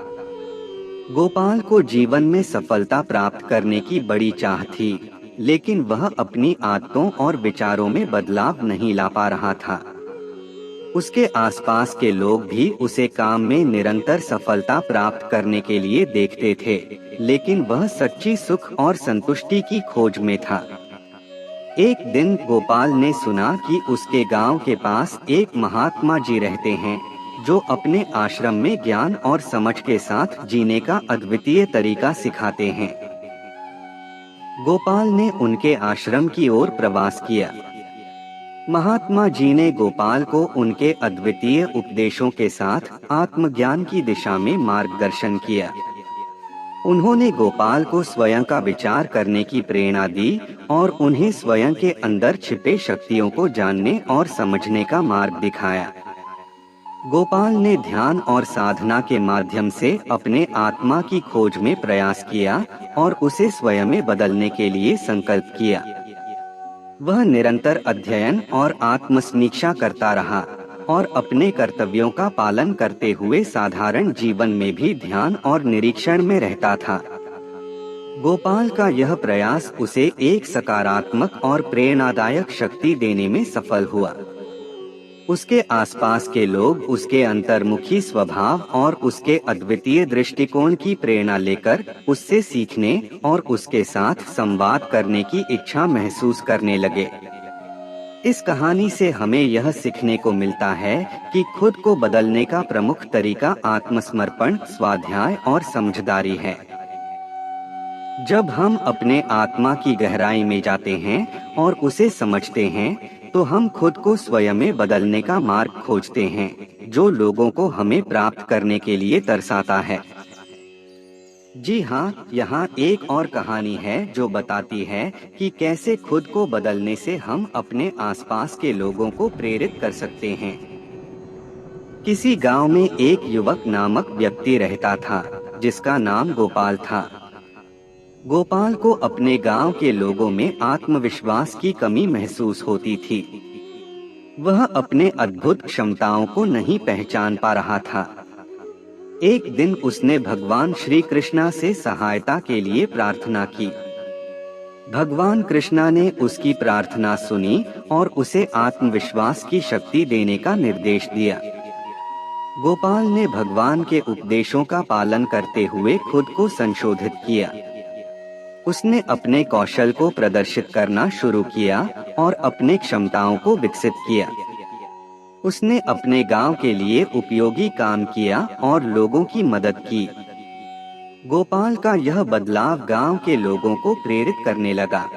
गोपाल को जीवन में सफलता प्राप्त करने की बड़ी चाह थी, लेकिन वह अपनी आदतों और विचारों में बदलाव नहीं ला पा रहा था। उसके आसपास के लोग भी उसे काम में निरंतर सफलता प्राप्त करने के लिए देखते थे, लेकिन वह सच्ची सुख और संतुष्टि की खोज में था। एक दिन गोपाल ने सुना कि उसके गांव के पास एक महात्मा जी रहते हैं, जो अपने आश्रम में ज्ञान और समझ के साथ जीने का अद्वितीय तरीका सिखाते हैं। गोपाल ने उनके आश्रम की ओर प्रवास किया। महात्मा जी ने गोपाल को उनके अद्वितीय उपदेशों के साथ आत्मज्ञान की दिशा में मार्गदर्शन किया। उन्होंने गोपाल को स्वयं का विचार करने की प्रेरणा दी और उन्हें स्वयं के अंदर छिपे शक्तियों को जानने और समझने का मार्ग दिखाया। गोपाल ने ध्यान और साधना के माध्यम से अपने आत्मा की खोज में प्रयास किया और उसे स्वयं में बदलने के लिए संकल्प किया। वह निरंतर अध्ययन और आत्मसमीक्षा करता रहा और अपने कर्तव्यों का पालन करते हुए साधारण जीवन में भी ध्यान और निरीक्षण में रहता था। गोपाल का यह प्रयास उसे एक सकारात्मक और प्रेरणादायक शक्ति देने में सफल हुआ। उसके आसपास के लोग उसके अंतर्मुखी स्वभाव और उसके अद्वितीय दृष्टिकोण की प्रेरणा लेकर उससे सीखने और उसके साथ संवाद करने की इच्छा महसूस करने लगे। इस कहानी से हमें यह सीखने को मिलता है कि खुद को बदलने का प्रमुख तरीका आत्मसमर्पण, स्वाध्याय और समझदारी है। जब हम अपने आत्मा की गहराई में जाते हैं और उसे समझते हैं, तो हम खुद को स्वयं में बदलने का मार्ग खोजते हैं, जो लोगों को हमें प्राप्त करने के लिए तरसाता है। जी हाँ, यहाँ एक और कहानी है जो बताती है कि कैसे खुद को बदलने से हम अपने आसपास के लोगों को प्रेरित कर सकते हैं। किसी गांव में एक युवक नामक व्यक्ति रहता था, जिसका नाम गोपाल था। गोपाल को अपने गांव के लोगों में आत्मविश्वास की कमी महसूस होती थी। वह अपने अद्भुत क्षमताओं को नहीं पहचान पा रहा था। एक दिन उसने भगवान श्री कृष्णा से सहायता के लिए प्रार्थना की। भगवान कृष्णा ने उसकी प्रार्थना सुनी और उसे आत्मविश्वास की शक्ति देने का निर्देश दिया। गोपाल ने भगवान के उपदेशों का पालन करते हुए खुद को संशोधित किया। उसने अपने कौशल को प्रदर्शित करना शुरू किया और अपने क्षमताओं को विकसित किया। उसने अपने गांव के लिए उपयोगी काम किया और लोगों की मदद की। गोपाल का यह बदलाव गांव के लोगों को प्रेरित करने लगा।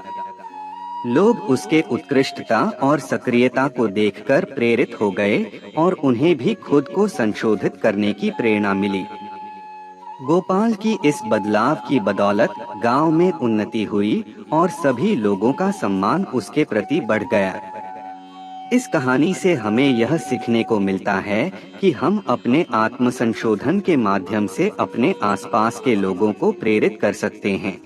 लोग उसके उत्कृष्टता और सक्रियता को देखकर प्रेरित हो गए और उन्हें भी खुद को संशोधित करने की प्रेरणा मिली। गोपाल की इस बदलाव की बदौलत गांव में उन्नति हुई और सभी लोगों का सम्मान उसके प्रति बढ़ गया। इस कहानी से हमें यह सीखने को मिलता है कि हम अपने आत्मसंशोधन के माध्यम से अपने आसपास के लोगों को प्रेरित कर सकते हैं।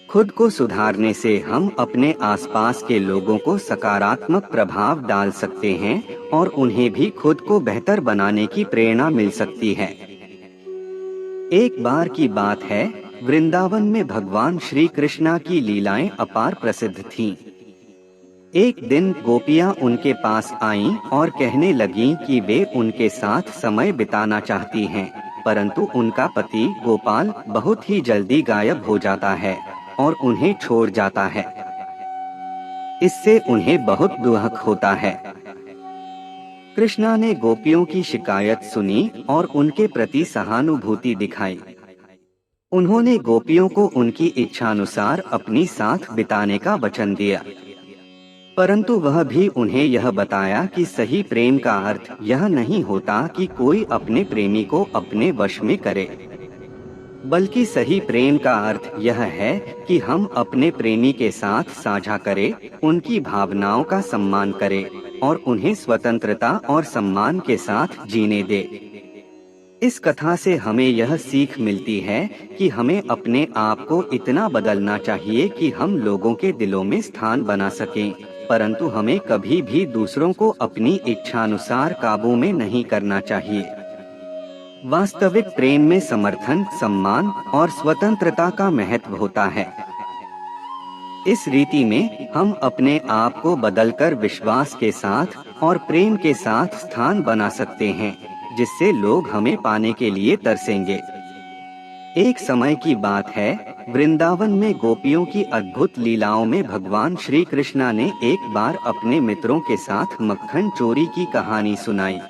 खुद को सुधारने से हम अपने आसपास के लोगों को सकारात्मक प्रभाव डाल सकते हैं और उन्हें भी खुद को बेहतर बनाने की प्रेरणा मिल सकती है। एक बार की बात है, वृंदावन में भगवान श्री कृष्णा की लीलाएं अपार प्रसिद्ध थीं। एक दिन गोपियां उनके पास आईं और कहने लगीं कि वे उनके साथ समय बिताना चाहती हैं, परंतु उनका पति गोपाल बहुत ही जल्दी गायब हो जाता है और उन्हें छोड़ जाता है। इससे उन्हें बहुत दुख होता है। कृष्णा ने गोपियों की शिकायत सुनी और उनके प्रति सहानुभूति दिखाई। उन्होंने गोपियों को उनकी इच्छानुसार अपनी साथ बिताने का वचन दिया, परंतु वह भी उन्हें यह बताया कि सही प्रेम का अर्थ यह नहीं होता कि कोई अपने प्रेमी को अपने वश में करे, बल्कि सही प्रेम का अर्थ यह है कि हम अपने प्रेमी के साथ साझा करें, उनकी भावनाओं का सम्मान करें और उन्हें स्वतंत्रता और सम्मान के साथ जीने दें। इस कथा से हमें यह सीख मिलती है कि हमें अपने आप को इतना बदलना चाहिए कि हम लोगों के दिलों में स्थान बना सकें, परंतु हमें कभी भी दूसरों को अपनी इच्छानुसार काबू में नहीं करना चाहिए। वास्तविक प्रेम में समर्थन, सम्मान और स्वतंत्रता का महत्व होता है। इस रीति में हम अपने आप को बदलकर विश्वास के साथ और प्रेम के साथ स्थान बना सकते हैं, जिससे लोग हमें पाने के लिए तरसेंगे। एक समय की बात है, वृंदावन में गोपियों की अद्भुत लीलाओं में भगवान श्री कृष्णा ने एक बार अपने मित्रों के साथ मक्खन चोरी की कहानी सुनाई।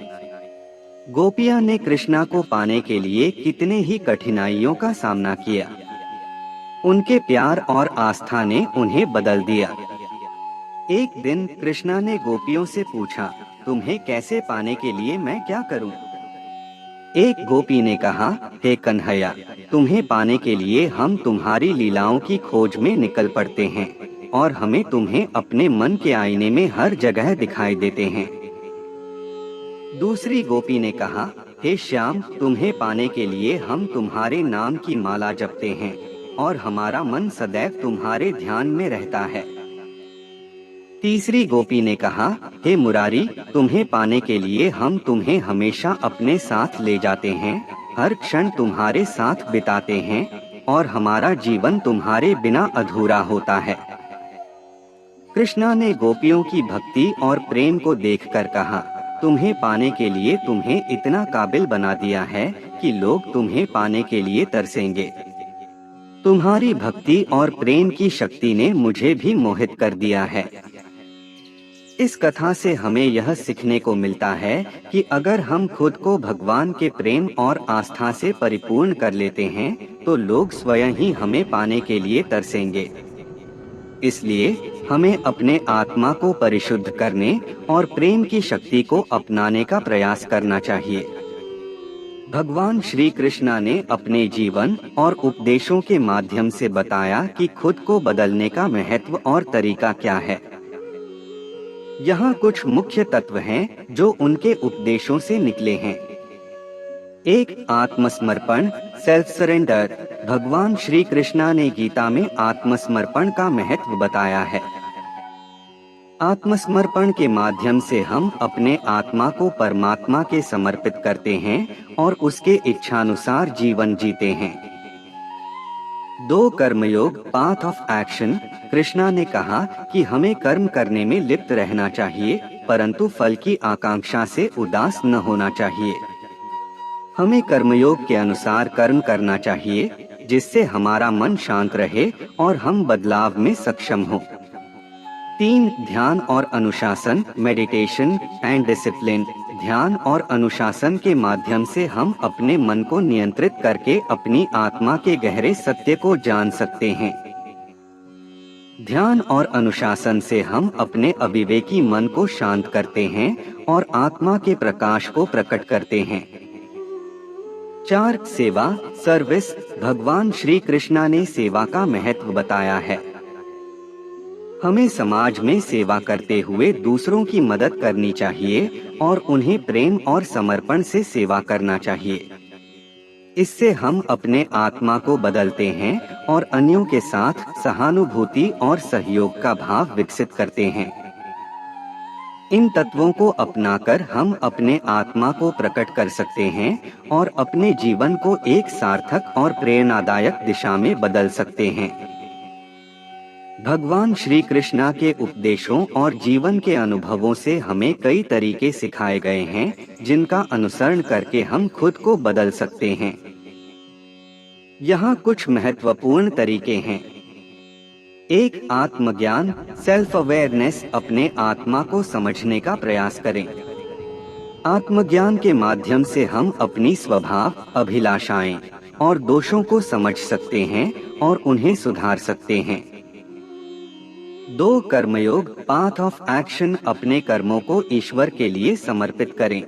गोपियां ने कृष्णा को पाने के लिए कितने ही कठिनाइयों का सामना किया। उनके प्यार और आस्था ने उन्हें बदल दिया। एक दिन कृष्णा ने गोपियों से पूछा, तुम्हें कैसे पाने के लिए मैं क्या करूं? एक गोपी ने कहा, हे कन्हैया, तुम्हें पाने के लिए हम तुम्हारी लीलाओं की खोज में निकल पड़ते हैं और हमें तुम्हें अपने मन के आईने में हर जगह दिखाई देते हैं। दूसरी गोपी ने कहा, हे श्याम, तुम्हें पाने के लिए हम तुम्हारे नाम की माला जपते हैं और हमारा मन सदैव तुम्हारे ध्यान में रहता है। तीसरी गोपी ने कहा, हे मुरारी, तुम्हें पाने के लिए हम तुम्हें हमेशा अपने साथ ले जाते हैं, हर क्षण तुम्हारे साथ बिताते हैं और हमारा जीवन तुम्हारे बिना अधूरा होता है। कृष्णा ने गोपियों की भक्ति और प्रेम को देखकर कहा, तुम्हें पाने के लिए तुम्हें इतना काबिल बना दिया है कि लोग तुम्हें पाने के लिए तरसेंगे। तुम्हारी भक्ति और प्रेम की शक्ति ने मुझे भी मोहित कर दिया है। इस कथा से हमें यह सीखने को मिलता है कि अगर हम खुद को भगवान के प्रेम और आस्था से परिपूर्ण कर लेते हैं, तो लोग स्वयं ही हमें पाने के लिए तरसेंगे। इसलिए हमें अपने आत्मा को परिशुद्ध करने और प्रेम की शक्ति को अपनाने का प्रयास करना चाहिए। भगवान श्री कृष्णा ने अपने जीवन और उपदेशों के माध्यम से बताया कि खुद को बदलने का महत्व और तरीका क्या है। यहाँ कुछ मुख्य तत्व हैं जो उनके उपदेशों से निकले हैं। एक, आत्मसमर्पण, सेल्फ सरेंडर। भगवान श्री कृष्णा ने गीता में आत्मसमर्पण का महत्व बताया है। आत्मसमर्पण के माध्यम से हम अपने आत्मा को परमात्मा के समर्पित करते हैं और उसके इच्छानुसार जीवन जीते हैं। 2, कर्मयोग, पाथ ऑफ एक्शन। कृष्णा ने कहा कि हमें कर्म करने में लिप्त रहना चाहिए, परंतु फल की आकांक्षा से उदास न होना चाहिए। हमें कर्मयोग के अनुसार कर्म करना चाहिए, जिससे हमारा मन शांत रहे और हम बदलाव में सक्षम हों। 3, ध्यान और अनुशासन, मेडिटेशन एंड डिसिप्लिन। ध्यान और अनुशासन के माध्यम से हम अपने मन को नियंत्रित करके अपनी आत्मा के गहरे सत्य को जान सकते हैं। ध्यान और अनुशासन से हम अपने अविवेकी मन को शांत करते हैं और आत्मा के प्रकाश को प्रकट करते हैं। 4, सेवा, सर्विस। भगवान श्री कृष्णा ने सेवा का महत्व बताया है। हमें समाज में सेवा करते हुए दूसरों की मदद करनी चाहिए और उन्हें प्रेम और समर्पण से सेवा करना चाहिए। इससे हम अपने आत्मा को बदलते हैं और अन्यों के साथ सहानुभूति और सहयोग का भाव विकसित करते हैं। इन तत्वों को अपनाकर हम अपने आत्मा को प्रकट कर सकते हैं और अपने जीवन को एक सार्थक और प्रेरणादायक दिशा में बदल सकते हैं। भगवान श्री कृष्णा के उपदेशों और जीवन के अनुभवों से हमें कई तरीके सिखाए गए हैं, जिनका अनुसरण करके हम खुद को बदल सकते हैं। यहाँ कुछ महत्वपूर्ण तरीके हैं। 1, आत्मज्ञान, सेल्फ अवेयरनेस। अपने आत्मा को समझने का प्रयास करें। आत्मज्ञान के माध्यम से हम अपनी स्वभाव, अभिलाषाएं और दोषों को समझ सकते हैं और उन्हें सुधार सकते हैं। 2 कर्मयोग पाथ ऑफ एक्शन, अपने कर्मों को ईश्वर के लिए समर्पित करें।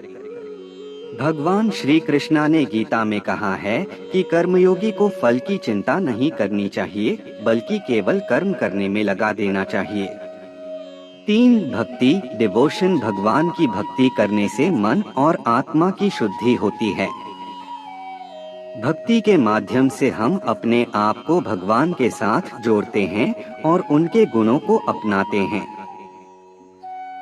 भगवान श्री कृष्णा ने गीता में कहा है कि कर्मयोगी को फल की चिंता नहीं करनी चाहिए, बल्कि केवल कर्म करने में लगा देना चाहिए। 3 भक्ति डिवोशन, भगवान की भक्ति करने से मन और आत्मा की शुद्धि होती है। भक्ति के माध्यम से हम अपने आप को भगवान के साथ जोड़ते हैं और उनके गुणों को अपनाते हैं।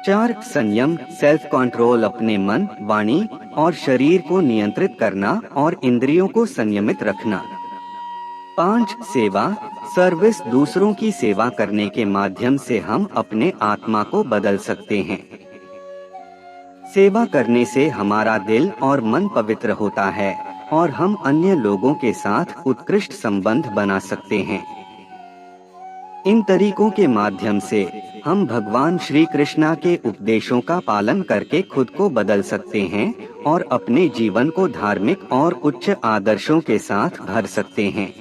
4 संयम सेल्फ कंट्रोल, अपने मन, वाणी और शरीर को नियंत्रित करना और इंद्रियों को संयमित रखना। 5 सेवा सर्विस, दूसरों की सेवा करने के माध्यम से हम अपने आत्मा को बदल सकते हैं। सेवा करने से हमारा दिल और मन पवित्र होता है और हम अन्य लोगों के साथ उत्कृष्ट संबंध बना सकते हैं। इन तरीकों के माध्यम से हम भगवान श्री कृष्णा के उपदेशों का पालन करके खुद को बदल सकते हैं और अपने जीवन को धार्मिक और उच्च आदर्शों के साथ भर सकते हैं।